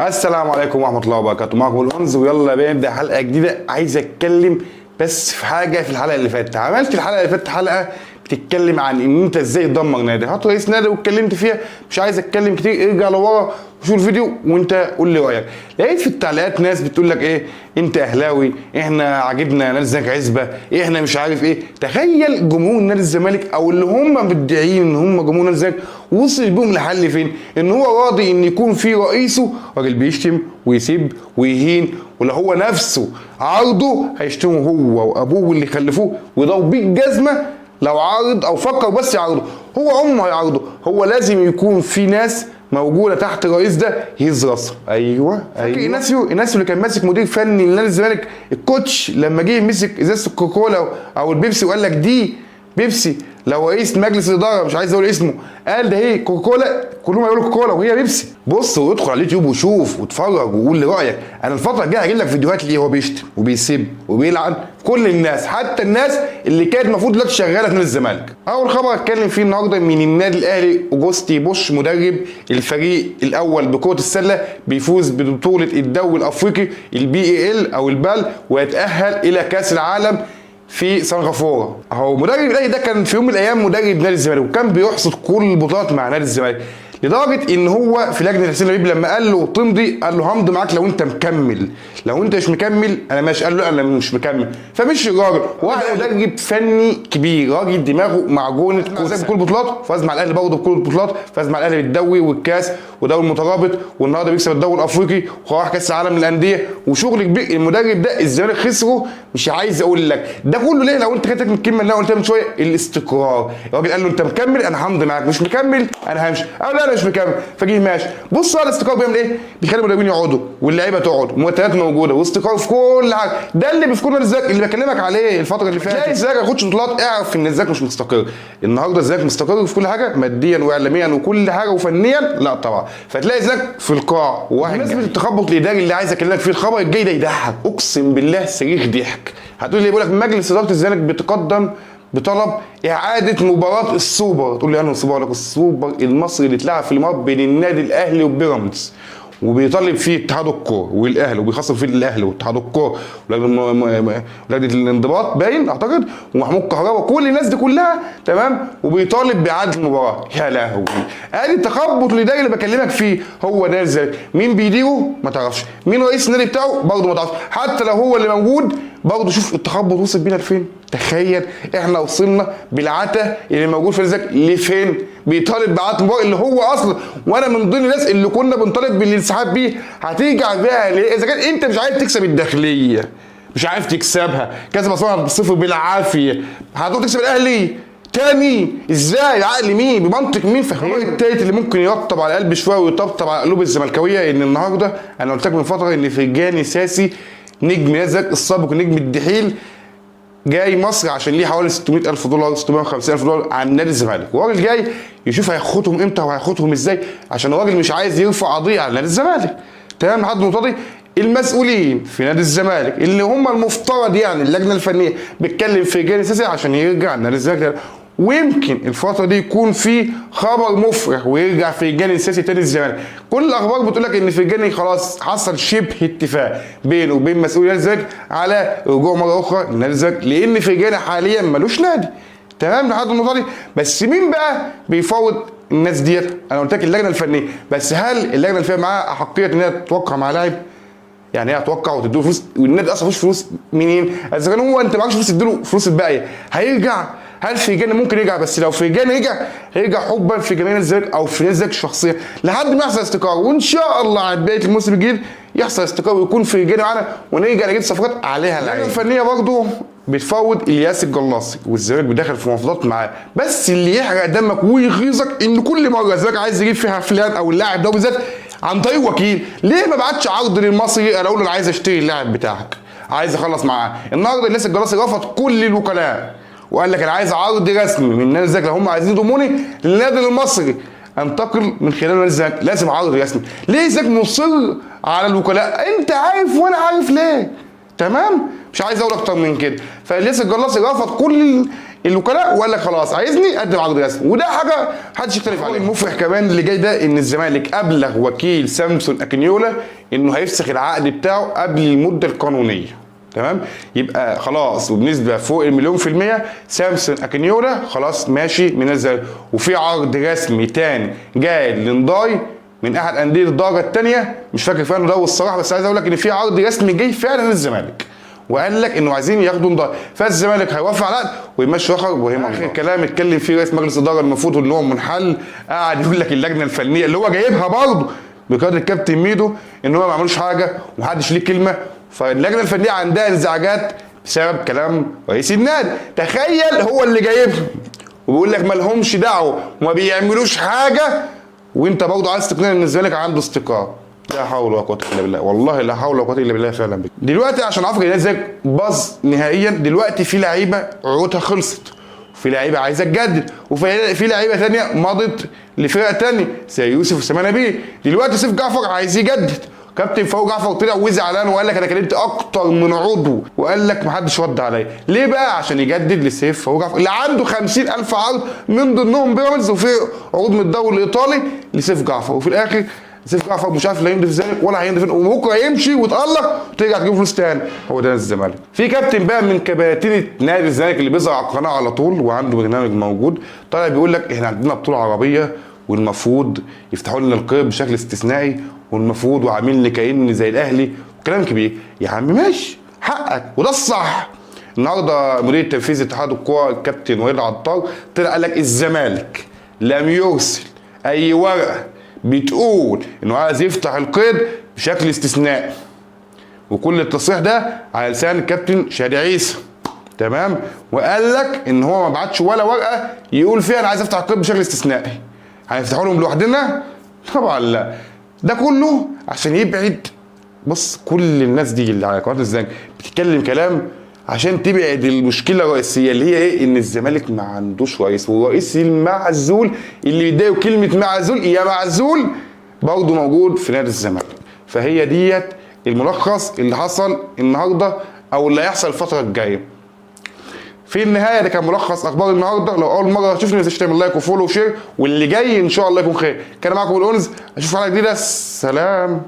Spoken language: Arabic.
السلام عليكم ورحمه الله وبركاته. معكم الونز ويلا بينا نبدا حلقه جديده. عايز اتكلم بس في حاجه. في الحلقه اللي فاتت عملت حلقه بتتكلم عن ان انت ازاي تدمر نادي. هات رئيس نادي واتكلمت فيها، مش عايز اتكلم كتير. ارجع لورا وشوف الفيديو وانت قول لي رايك. لقيت في التعليقات ناس بتقول لك ايه، انت اهلاوي، احنا عاجبنا نادي الزمالك عزبه، احنا مش عارف ايه. تخيل جمهور نادي الزمالك او اللي هم مدعين ان هم جمهور نادي الزمالك وصل بيهم لحل فين؟ ان هو راضي ان يكون في رئيسه راجل بيشتم ويسب ويهين، ولا هو نفسه عرضه هيشتمه هو وابوه واللي خلفوه ويضرب بيه الجزمه لو عارض او فكر بس يعرضه. هو عمره هيعرضه. هو لازم يكون في ناس موجوده تحت الرئيس ده يهز راسه. ايوه ايناسيو اللي كان ماسك مدير فني لنادي الزمالك، الكوتش لما جه مسك ازازه الكوكولا او البيبسي وقال لك دي بيبسي، لو رئيس مجلس الاداره مش عايز اقول اسمه قال ده هي كوكولا، كلهم هيقولوا كوكولا وهي بيبسي. بص وادخل على اليوتيوب وشوف واتفرج وقول لي رايك. انا الفتره الجايه هجيب لك فيديوهات ليه هو بيشتم وبيسب وبيلعن كل الناس، حتى الناس اللي كانت المفروض دلوقتي شغاله في نادي الزمالك. اول خبر اتكلم فيه النهارده من النادي الاهلي، اوجوستي بوش مدرب الفريق الاول بكره السله بيفوز ببطوله الدوري الافريقي الBAL او البال ويتاهل الى كاس العالم في سنغافوره. اهو مدرب الاهلي ده كان في يوم من الايام مدرب نادي الزمالك وكان بيحصد كل البطولات مع نادي الزمالك، لدرجه ان هو في لجنه حسين لبيب لما قال له تمضي قال له همضي معاك لو انت مكمل، لو انت مش مكمل انا ماشي. قال له انا مش مكمل. فمش الراجل واحد مدرب فني كبير، راجل دماغه معجونه، فاز بكل البطولات، فاز مع الاهلي برضه بكل البطولات، فاز مع الاهلي بالدوري والكاس ودوري المترابط، والنهارده بيكسب الدوري الافريقي وراح كاس العالم للانديه وشغل كبير. المدرب ده الزمالك خسره، مش عايز اقول لك ده كله ليه. لو انت كاتب الكلمه اللي انا قلتها من شويه، الاستقرار. الراجل قال له انت مكمل انا همضي معاك، مش مكمل انا همشي. قال لا انا مش مكمل، فجه ماشي. بص على الاستقرار بيعمل ايه؟ بيخلي المدربين يقعدوا واللعيبه تقعد ومرتبات موجوده واستقرار في كل حاجه. ده اللي بيفكرنا الزمالك اللي بكلمك عليه الفتره اللي فاتت. تلاقي الزمالك ما ياخدش بطولات، اعرف ان الزمالك مش مستقر. النهارده الزمالك مستقر في كل حاجه، ماديا واعلاميا وكل حاجه وفنيا لا طبعا. فتلاقي الزمالك في القاع. بمناسبه التخبط الاداري اللي عايز اكلمك فيه، الخبر الجاي ده يضحك اقسم بالله صريخ ضحك. هتقول لي بيقول لك مجلس اداره الزمالك بيتقدم بطلب اعاده مباراه السوبر. تقول لي انا السوبر؟ لك السوبر المصري اللي اتلعب في الامارات بين النادي الاهلي وبيراميدز، وبيطالب فيه اتحاد الكوره والاهلي، وبيخاصم فيه الاهلي واتحاد الكوره ولجنه الانضباط باين اعتقد ومحمود كهربا، كل الناس دي كلها تمام، وبيطالب باعاده المباراه. يا لهوي، ادي التخبط الاداري اللي بكلمك فيه. هو ده الزمالك مين بيديره ما تعرفش، مين رئيس النادي بتاعه برضه ما تعرفش، حتى لو هو اللي موجود برضه. شوف التخبط وصل بينا لفين. تخيل احنا وصلنا بالعتا اللي موجود في الزمالك لفين. بيطالب باعاده المباراه اللي هو اصلا، وانا من ضمن الناس اللي كنا بنطالب بالانسحاب بيه. هترجع بيها ليه؟ اذا كان انت مش عارف تكسب الداخليه، مش عارف تكسبها، كسب اسوان صفر بالعافيه، هتروح تكسب الاهلي تاني ازاي؟ عقل مين؟ بمنطق مين؟ في الخبر التالت اللي ممكن يرطب على قلبي شويه ويطبطب على قلوب الزملكاويه، ان النهارده انا قلت لك من فتره ان فرجاني ساسي نجم نادي الزمالك السابق نجم الدحيل جاي مصر عشان ليه حوالي $600,000 $650,000 عن نادي الزمالك، وراجل جاي يشوف هياخدهم امتى وهياخدهم ازاي، عشان الراجل مش عايز يرفع قضيه على نادي الزمالك. تمام لحد النقطه دي. المسؤولين في نادي الزمالك اللي هم المفترض يعني اللجنه الفنيه بتكلم في فرجاني ساسي عشان يرجع نادي الزمالك، ويمكن الفتره دي يكون في خبر مفرح ويرجع فرجاني ساسي تاني الزمالك. كل الاخبار بتقول لك ان فرجاني خلاص حصل شبه اتفاق بينه وبين مسؤولي نادي الزمالك على رجوع مره اخرى لنادي الزمالك، لان فرجاني حاليا ملوش نادي. تمام لحد النقطه دي. بس مين بقى بيفوض الناس ديت؟ انا قلت لك اللجنه الفنيه، بس هل اللجنه الفنيه معاها احقيه ان هي تتوقع مع لاعب؟ يعني هي هتوقع وتديله فلوس، والنادي اصلا مفيش فلوس منين؟ اذا كان هو انت معكش فلوس تديله فلوس الباقيه هيرجع؟ هل فرجاني ممكن يرجع؟ بس لو فرجاني رجع هيرجع حبا في جماهير الزمالك او في نادي الزمالك شخصيا لحد ما يحصل استقرار، وان شاء الله على بدايه الموسم الجديد يحصل استقرار ويكون فرجاني معانا ونرجع نجيب صفقات عليها. اللجنه الفنيه برضه بتفوض الياس الجلاصي والزمالك بيدخل في مفاوضات معاه، بس اللي يحرق دمك ويغيظك ان كل مره الزمالك عايز يجيب فيها فلان او اللاعب ده بالذات عن طريق وكيل. ليه ما بعتش عرض للمصري انا اقول له انا عايز اشتري اللاعب بتاعك، عايز اخلص معاه؟ النهارده الياس الجلاصي رفض كل الوكلاء وقال لك انا عايز عرض رسمي من نادي الزمالك، لو هم عايزين يضموني للنادي المصري انتقل من خلال نادي الزمالك لازم عرض رسمي. ليه الزمالك مصر على الوكلاء؟ انت عارف وانا عارف ليه. تمام مش عايز اقول اكتر من كده. فالياس الجلاصي رفض كل الوكلاء وقال لك خلاص عايزني قدم عقد رسمي، وده حاجه محدش يختلف عليها. المفرح كمان اللي جاي ده ان الزمالك ابلغ وكيل سامسون اكينيولا انه هيفسخ العقد بتاعه قبل المده القانونيه. تمام، يبقى خلاص وبنسبه فوق ال1000000% سامسون اكينيولا خلاص ماشي من الزمالك. وفي عرض رسمي تاني جاي لنداي من احد انديه الدرجه الثانيه، مش فاكر فين ده الصراحه، بس عايز اقول لك ان في عرض رسمي جاي فعلا للزمالك، وقال لك انه عايزين ياخدوا نداي، فالزمالك هيوافق على العقد ويمشي اخر. وهي اخر كلام اتكلم فيه رئيس مجلس الاداره المفروض ان هو منحل، قاعد يقول لك اللجنه الفنيه اللي هو جايبها برضه بقياده الكابتن ميدو ان هو ما عملوش حاجه ومحدش ليه كلمه، فاللجنه الفنيه عندها انزعاجات بسبب كلام رئيس النادي. تخيل هو اللي جايبهم وبيقول لك ما لهمش دعوه وما بيعملوش حاجه، وانت برضه عايز تقنعني ان الزمالك عنده استقرار. لا حول ولا قوه الا بالله، والله لا حول ولا قوه الا بالله فعلا. دلوقتي عشان عفوا النادي الزمالك باظ نهائيا، دلوقتي في لعيبه عقودها خلصت، وفي لعيبه عايزه تجدد، وفي لعيبه ثانيه مضت لفرقه ثانيه زي يوسف وسام نبيه. دلوقتي سيف جعفر عايز يجدد، كابتن فاروق جعفر طلع وزعلان وقال لك انا كلمت اكتر من عضو وقال لك محدش رد عليا. ليه بقى؟ عشان يجدد لسيف فاروق جعفر اللي عنده 50,000 عرض من ضمنهم بيراميدز، وفي عروض من الدوري الايطالي لسيف جعفر، وفي الاخر سيف جعفر مش عارف لا يمضي في الزمالك ولا هيمضي فين، وبكره يمشي ويتالق وترجع تجيب فلوس تاني. هو ده الزمالك. في كابتن بقى من كباتنه نادي الزمالك اللي بيظهر على القناه على طول وعنده برنامج موجود، طالع بيقول لك احنا عندنا بطوله عربيه والمفروض يفتحوا لنا القيد بشكل استثنائي، والمفروض وعاملين لي كأن زي الاهلي، كلام كبير. يا عم ماشي حقك وده الصح. النهارده مدير التنفيذي اتحاد الكوره الكابتن وليد عطار طلع قال لك الزمالك لم يرسل اي ورقه بتقول انه عايز يفتح القيد بشكل استثنائي، وكل التصريح ده على لسان الكابتن شادي عيسى. تمام، وقال لك ان هو ما بعتش ولا ورقه يقول فيها انا عايز افتح القيد بشكل استثنائي. هنفتحوا لهم لوحدنا؟ طبعا لا. ده كله عشان يبعد. بص كل الناس دي اللي على قناه الزمالك بتتكلم كلام عشان تبعد المشكله الرئيسيه اللي هي ايه؟ ان الزمالك ما عندوش رئيس، والرئيس المعزول اللي بيتضايقوا كلمه معزول يا معزول برضه موجود في نادي الزمالك. فهي ديت الملخص اللي حصل النهارده او اللي هيحصل الفتره الجايه. في النهايه ده كان ملخص اخبار النهارده. لو اول مره تشوفني ما تنساش تعمل لايك وفولو وشير، واللي جاي ان شاء الله يكون خير. كان معاكم الأنس، اشوفكم حلقه جديده. سلام.